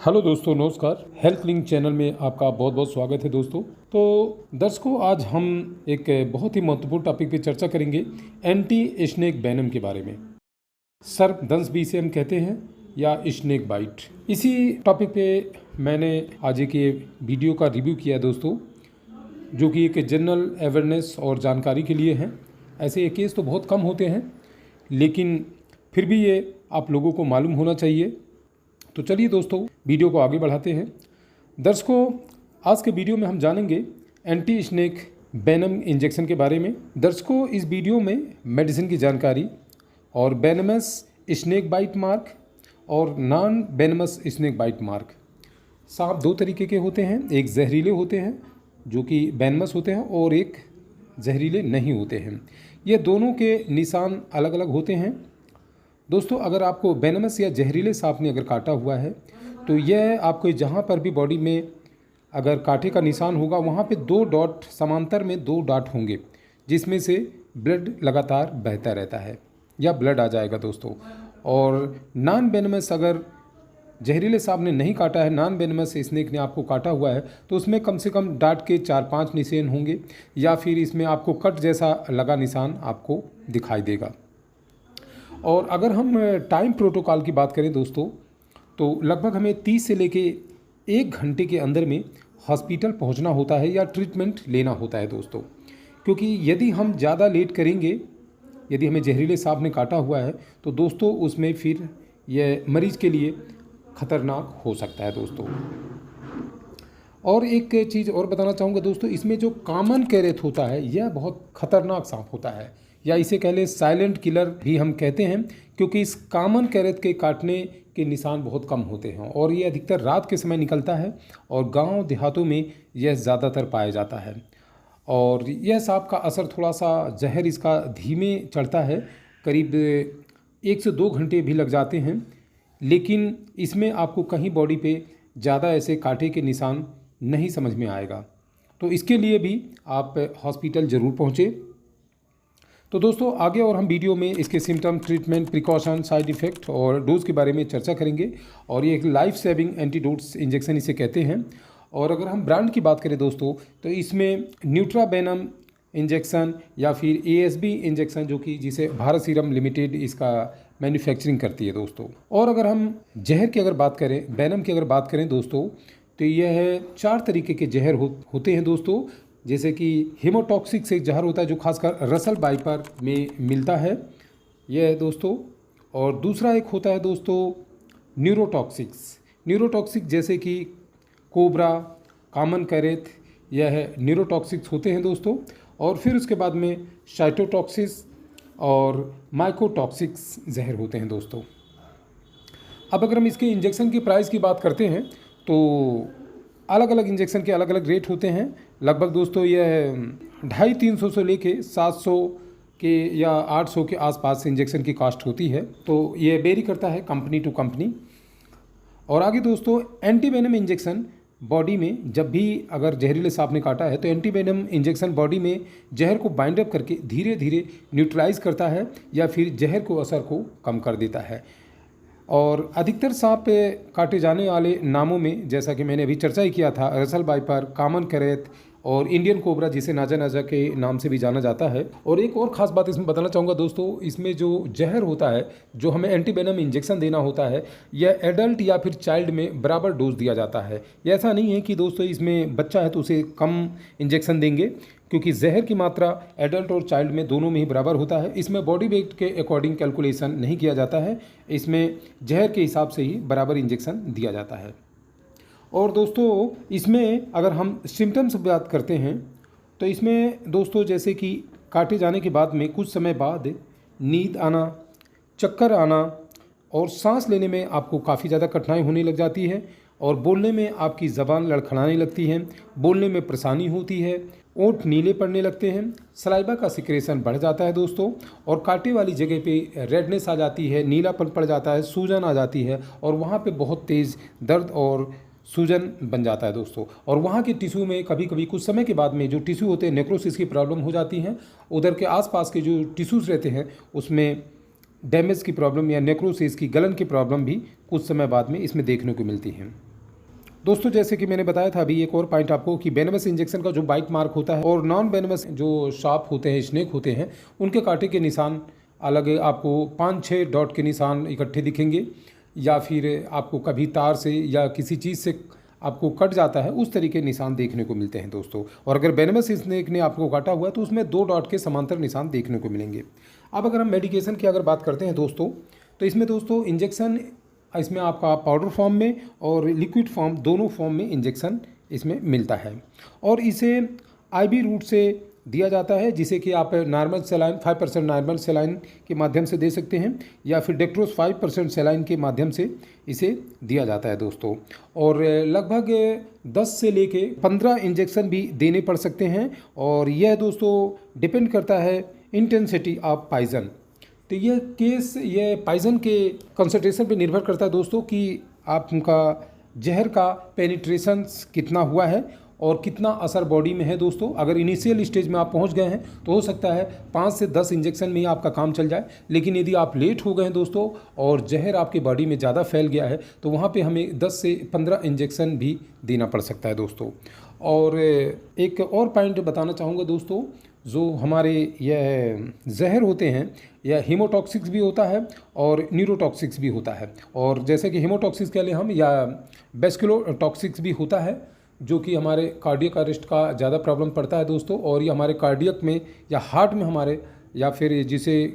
Hello दोस्तों, नमस्कार। Health link channel में आपका बहुत बहुत स्वागत है दोस्तों। तो दर्शकों, आज हम एक बहुत ही महत्वपूर्ण टॉपिक पे चर्चा करेंगे, एंटी स्नेक वेनम के बारे में। सर्पदंश भी इसे हम कहते हैं या स्नेक बाइट। इसी टॉपिक पे मैंने आज एक ये वीडियो का रिव्यू किया दोस्तों, जो कि एक जनरल अवेयरनेस और जानकारी के लिए है। ऐसे ये केस तो बहुत कम होते हैं, लेकिन फिर भी ये आप लोगों को मालूम होना चाहिए। तो चलिए दोस्तों, वीडियो को आगे बढ़ाते हैं। दर्शकों, आज के वीडियो में हम जानेंगे एंटी स्नेक वेनम इंजेक्शन के बारे में। दर्शकों, इस वीडियो में मेडिसिन की जानकारी और वेनमस स्नेक बाइट मार्क और non venomous snake bite mark. सांप दो तरीके के होते हैं, एक जहरीले होते हैं जो कि वेनमस होते हैं और एक जहरीले नहीं होते हैं। ये दोनों के निशान अलग अलग होते हैं। दोस्तों, अगर आपको वेनमस या जहरीले सांप ने अगर काटा हुआ है तो यह आपको जहाँ पर भी बॉडी में अगर कांटे का निशान होगा वहाँ पे 2 डॉट समांतर में 2 डॉट होंगे, जिसमें से ब्लड लगातार बहता रहता है या ब्लड आ जाएगा दोस्तों। और नॉन वेनमस, अगर जहरीले सांप ने नहीं काटा है, नॉन वेनमस स्नेक ने आपको काटा हुआ है, तो उसमें कम से कम डॉट के 4-5 निशान होंगे या फिर इसमें आपको कट जैसा लगा निशान आपको दिखाई देगा। और अगर हम टाइम प्रोटोकॉल की बात करें दोस्तों, तो लगभग हमें 30 से लेके 1 घंटे के अंदर में हॉस्पिटल पहुंचना होता है या ट्रीटमेंट लेना होता है दोस्तों। क्योंकि यदि हम ज़्यादा लेट करेंगे, यदि हमें जहरीले सांप ने काटा हुआ है तो दोस्तों उसमें फिर यह मरीज़ के लिए ख़तरनाक हो सकता है दोस्तों। और एक चीज़ और बताना चाहूँगा दोस्तों, इसमें जो कॉमन कैरेट होता है यह बहुत ख़तरनाक सांप होता है, या इसे कह लें साइलेंट किलर भी हम कहते हैं, क्योंकि इस कॉमन कैरेट के काटने के निशान बहुत कम होते हैं और ये अधिकतर रात के समय निकलता है और गांव देहातों में यह ज़्यादातर पाया जाता है। और यह सांप का असर थोड़ा सा जहर इसका धीमे चढ़ता है, करीब 1 से 2 घंटे भी लग जाते हैं, लेकिन इसमें आपको कहीं बॉडी पे ज़्यादा ऐसे कांटे के निशान नहीं समझ में आएगा। तो इसके लिए भी आप हॉस्पिटल ज़रूर पहुँचे। तो दोस्तों, आगे और हम वीडियो में इसके symptom, treatment, precaution, side effect और डोज के बारे में चर्चा करेंगे। और ये एक लाइफ सेविंग एंटीडोट्स इंजेक्शन इसे कहते हैं। और अगर हम ब्रांड की बात करें दोस्तों, तो इसमें न्यूट्रावेनम इंजेक्शन या फिर ASB इंजेक्शन, जो कि जिसे भारत सीरम लिमिटेड इसका मैन्युफैक्चरिंग करती है दोस्तों। और अगर हम जहर की अगर बात करें, वेनम की अगर बात करें दोस्तों, तो यह 4 तरीके के जहर होते हैं दोस्तों। जैसे कि हीमोटॉक्सिक से जहर होता है जो खासकर रसल वाइपर में मिलता है यह दोस्तों। और दूसरा एक होता है दोस्तों न्यूरोटॉक्सिक, जैसे कि कोबरा, कॉमन कैरेट, यह न्यूरोटॉक्सिक्स होते हैं दोस्तों। और फिर उसके बाद में साइटोटॉक्सिस और माइकोटॉक्सिक्स जहर होते हैं दोस्तों। अब अगर हम इसके इंजेक्शन की प्राइस की बात करते हैं तो अलग अलग इंजेक्शन के अलग अलग रेट होते हैं। लगभग दोस्तों यह 250-300 से लेके 700 के या 800 के आसपास इंजेक्शन की कॉस्ट होती है। तो ये वेरी करता है कंपनी टू कंपनी। और आगे दोस्तों, एंटीवेनम इंजेक्शन बॉडी में जब भी अगर जहरीले सांप ने काटा है तो एंटीवेनम इंजेक्शन बॉडी में जहर को बाइंड अप करके धीरे धीरे न्यूट्रलाइज करता है या फिर जहर को असर को कम कर देता है। और अधिकतर सांप काटे जाने वाले नामों में, जैसा कि मैंने अभी चर्चा ही किया था, रसल वाइपर, कॉमन कैरेट और इंडियन कोबरा, जिसे नाजा के नाम से भी जाना जाता है। और एक और ख़ास बात इसमें बताना चाहूँगा दोस्तों, इसमें जो जहर होता है जो हमें एंटीवेनम इंजेक्शन देना होता है, यह एडल्ट या फिर चाइल्ड में बराबर डोज दिया जाता है। यह ऐसा नहीं है कि दोस्तों इसमें बच्चा है तो उसे कम इंजेक्शन देंगे, क्योंकि जहर की मात्रा एडल्ट और चाइल्ड में दोनों में ही बराबर होता है। इसमें बॉडी वेट के अकॉर्डिंग कैलकुलेशन नहीं किया जाता है, इसमें जहर के हिसाब से ही बराबर इंजेक्शन दिया जाता है। और दोस्तों, इसमें अगर हम सिम्टम्स बात करते हैं तो इसमें दोस्तों जैसे कि काटे जाने के बाद में कुछ समय बाद नींद आना, चक्कर आना और सांस लेने में आपको काफ़ी ज़्यादा कठिनाई होने लग जाती है और बोलने में आपकी ज़बान लड़खड़ाने लगती है, बोलने में परेशानी होती है, ओंठ नीले पड़ने लगते हैं, सलाइवा का सिक्रेशन बढ़ जाता है दोस्तों, और कांटे वाली जगह पे रेडनेस आ जाती है, नीलापन पड़ जाता है, सूजन आ जाती है और वहाँ पे बहुत तेज़ दर्द और सूजन बन जाता है दोस्तों। और वहाँ के टिश्यू में कभी कभी कुछ समय के बाद में जो टिश्यू होते हैं नेक्रोसिस की प्रॉब्लम हो जाती है। उधर के आसपास के जो टिश्यूज़ रहते हैं उसमें डैमेज की प्रॉब्लम या नेक्रोसिस की गलन की प्रॉब्लम भी कुछ समय बाद में इसमें देखने को मिलती है। दोस्तों जैसे कि मैंने बताया था अभी एक और पॉइंट आपको कि वेनमस इंजेक्शन का जो बाइट मार्क होता है और नॉन वेनमस जो शार्प होते हैं, स्नेक होते हैं, उनके कांटे के निशान अलग आपको 5-6 डॉट के निशान इकट्ठे दिखेंगे, या फिर आपको कभी तार से या किसी चीज़ से आपको कट जाता है उस तरीके निशान देखने को मिलते हैं दोस्तों। और अगर वेनमस स्नेक ने आपको काटा हुआ है तो उसमें 2 डॉट के समांतर निशान देखने को मिलेंगे। अब अगर हम मेडिकेशन की अगर बात करते हैं दोस्तों, तो इसमें दोस्तों इंजेक्शन इसमें आपका पाउडर फॉर्म में और लिक्विड फॉर्म दोनों फॉर्म में इंजेक्शन इसमें मिलता है, और इसे आईवी रूट से दिया जाता है, जिसे कि आप नॉर्मल सेलाइन 5% नॉर्मल सेलाइन के माध्यम से दे सकते हैं, या फिर डेक्ट्रोस 5% सेलाइन के माध्यम से इसे दिया जाता है दोस्तों। और लगभग 10 से लेके 15 इंजेक्शन भी देने पड़ सकते हैं, और यह दोस्तों डिपेंड करता है इंटेंसिटी ऑफ पॉइजन। तो यह पॉइजन के कंसंट्रेशन पे निर्भर करता है दोस्तों कि आपका जहर का पेनिट्रेशन कितना हुआ है और कितना असर बॉडी में है दोस्तों। अगर इनिशियल स्टेज में आप पहुंच गए हैं तो हो सकता है 5 से 10 इंजेक्शन में ही आपका काम चल जाए, लेकिन यदि आप लेट हो गए हैं दोस्तों और जहर आपकी बॉडी में ज़्यादा फैल गया है तो वहाँ पे हमें 10 से 15 इंजेक्शन भी देना पड़ सकता है दोस्तों। और एक और पॉइंट बताना चाहूँगा दोस्तों, जो हमारे यह जहर होते हैं यह हीमोटॉक्सिक्स भी होता है और न्यूरोटॉक्सिक्स भी होता है। और जैसे कि हीमोटॉक्सिक्स कह लें हम, या वेस्कुलोटॉक्सिक्स भी होता है, जो कि हमारे कार्डियक अरेस्ट का ज़्यादा प्रॉब्लम पड़ता है दोस्तों, और ये हमारे कार्डियक में या हार्ट में हमारे, या फिर जिसे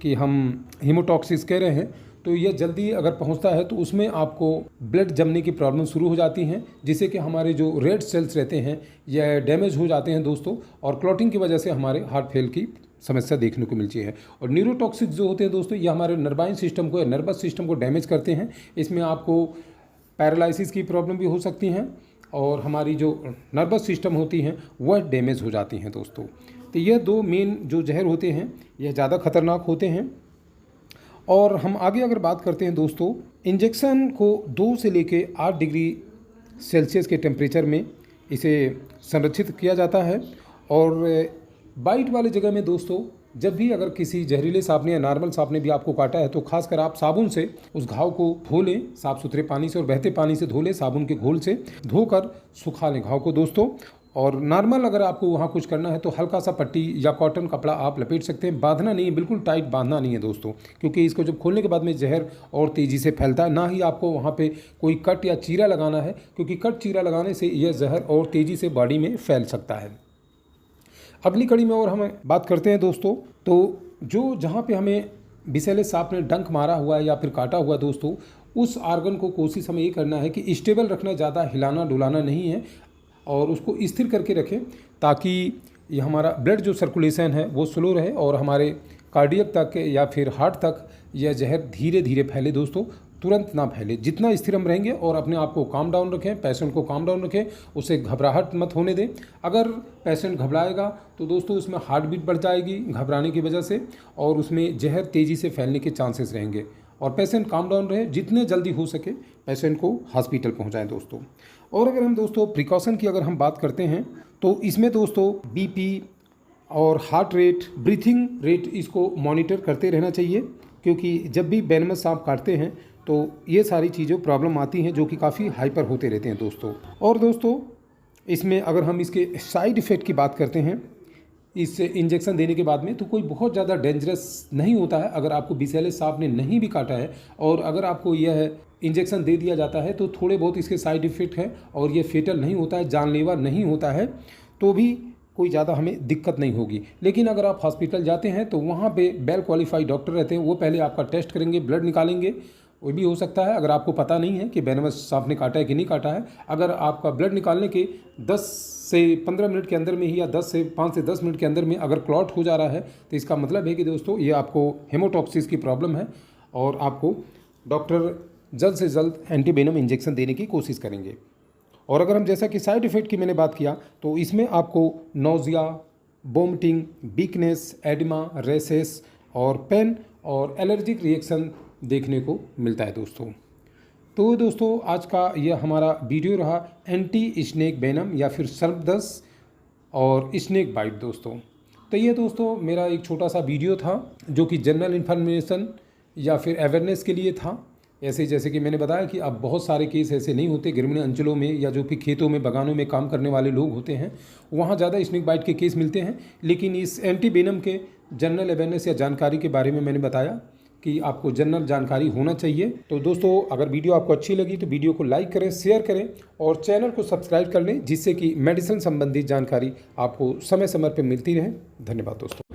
कि हम हीमोटॉक्सिस कह रहे हैं, तो ये जल्दी अगर पहुंचता है तो उसमें आपको ब्लड जमने की प्रॉब्लम शुरू हो जाती हैं, जिससे कि हमारे जो रेड सेल्स रहते हैं यह डैमेज हो जाते हैं दोस्तों, और क्लॉटिंग की वजह से हमारे हार्ट फेल की समस्या देखने को मिलती है। और न्यूरोटॉक्सिक जो होते हैं दोस्तों, ये हमारे नर्वाइन सिस्टम को या नर्वस सिस्टम को डैमेज करते हैं। इसमें आपको पैरालिसिस की प्रॉब्लम भी हो सकती हैं, और हमारी जो नर्वस सिस्टम होती हैं वह डैमेज हो जाती हैं दोस्तों। तो यह 2 मेन जो जहर होते हैं यह ज़्यादा खतरनाक होते हैं। और हम आगे अगर बात करते हैं दोस्तों, इंजेक्शन को 2 से लेके 8 डिग्री सेल्सियस के टेम्परेचर में इसे संरक्षित किया जाता है। और बाइट वाले जगह में दोस्तों, जब भी अगर किसी जहरीले सांप ने या नॉर्मल सांप ने भी आपको काटा है तो खासकर आप साबुन से उस घाव को धो लें, साफ सुथरे पानी से और बहते पानी से धो लें, साबुन के घोल से धोकर सुखा लें घाव को दोस्तों। और नॉर्मल अगर आपको वहाँ कुछ करना है तो हल्का सा पट्टी या कॉटन कपड़ा आप लपेट सकते हैं, बांधना नहीं है, बिल्कुल टाइट बांधना नहीं है दोस्तों, क्योंकि इसको जब खोलने के बाद में जहर और तेज़ी से फैलता है। ना ही आपको वहाँ पे कोई कट या चीरा लगाना है, क्योंकि कट चीरा लगाने से यह जहर और तेज़ी से बॉडी में फैल सकता है। अगली कड़ी में और हम बात करते हैं दोस्तों, तो जो जहाँ पे हमें विषैले सांप ने डंक मारा हुआ है या फिर काटा हुआ है दोस्तों, उस आर्गन को कोशिश हमें ये करना है कि स्टेबल रखना, ज़्यादा हिलाना डुलाना नहीं है, और उसको स्थिर करके रखें, ताकि ये हमारा ब्लड जो सर्कुलेशन है वो स्लो रहे और हमारे कार्डियक तक या फिर हार्ट तक यह जहर धीरे धीरे फैले दोस्तों, तुरंत ना फैले। जितना स्थिर हम रहेंगे और अपने आप को काम डाउन रखें, पेशेंट को काम डाउन रखें, उसे घबराहट मत होने दें। अगर पेशेंट घबराएगा तो दोस्तों उसमें हार्ट बीट बढ़ जाएगी घबराने की वजह से, और उसमें जहर तेज़ी से फैलने के चांसेस रहेंगे। और पेशेंट काम डाउन रहे, जितने जल्दी हो सके पेशेंट को हॉस्पिटल पहुंचाएं दोस्तों। और अगर हम दोस्तों प्रिकॉशन की अगर हम बात करते हैं तो इसमें दोस्तों बीपी और हार्ट रेट, ब्रीथिंग रेट, इसको मॉनिटर करते रहना चाहिए, क्योंकि जब भी वेनमस सांप काटते हैं तो ये सारी चीज़ें प्रॉब्लम आती हैं जो कि काफ़ी हाइपर होते रहते हैं दोस्तों। और दोस्तों इसमें अगर हम इसके साइड इफ़ेक्ट की बात करते हैं इस इंजेक्शन देने के बाद में, तो कोई बहुत ज़्यादा डेंजरस नहीं होता है। अगर आपको विषैले सांप ने नहीं भी काटा है और अगर आपको यह इंजेक्शन दे दिया जाता है तो थोड़े बहुत इसके साइड इफ़ेक्ट हैं, और ये फेटल नहीं होता है, जानलेवा नहीं होता है, तो भी कोई ज़्यादा हमें दिक्कत नहीं होगी। लेकिन अगर आप हॉस्पिटल जाते हैं तो वहाँ पे वेल क्वालिफाइड डॉक्टर रहते हैं, वो पहले आपका टेस्ट करेंगे, ब्लड निकालेंगे। वो भी हो सकता है अगर आपको पता नहीं है कि वेनमस सांप ने काटा है कि नहीं काटा है, अगर आपका ब्लड निकालने के 10 से 15 मिनट के अंदर में ही या 5 से 10 मिनट के अंदर में अगर क्लॉट हो जा रहा है तो इसका मतलब है कि दोस्तों ये आपको हेमोटॉक्सिस की प्रॉब्लम है, और आपको डॉक्टर जल्द से जल्द एंटीवेनम इंजेक्शन देने की कोशिश करेंगे। और अगर हम जैसा कि साइड इफ़ेक्ट की मैंने बात किया तो इसमें आपको nausea, vomiting, weakness, edema, rashes और पेन और एलर्जिक रिएक्शन देखने को मिलता है दोस्तों। तो दोस्तों आज का यह हमारा वीडियो रहा एंटी स्नेक वेनम या फिर सर्पदंश और स्नेक बाइट दोस्तों। तो ये दोस्तों मेरा एक छोटा सा वीडियो था जो कि जनरल इन्फॉर्मेशन या फिर अवेयरनेस के लिए था। ऐसे जैसे कि मैंने बताया कि अब बहुत सारे केस ऐसे नहीं होते ग्रामीण अंचलों में या जो फिर खेतों में बागानों में काम करने वाले लोग होते हैं वहाँ ज़्यादा स्नेक बाइट के केस मिलते हैं। लेकिन इस एंटी वेनम के जनरल अवेयरनेस या जानकारी के बारे में मैंने बताया कि आपको जनरल जानकारी होना चाहिए। तो दोस्तों अगर वीडियो आपको अच्छी लगी तो वीडियो को लाइक करें, शेयर करें और चैनल को सब्सक्राइब कर लें, जिससे कि मेडिसिन संबंधी जानकारी आपको समय समय पर मिलती रहे। धन्यवाद दोस्तों।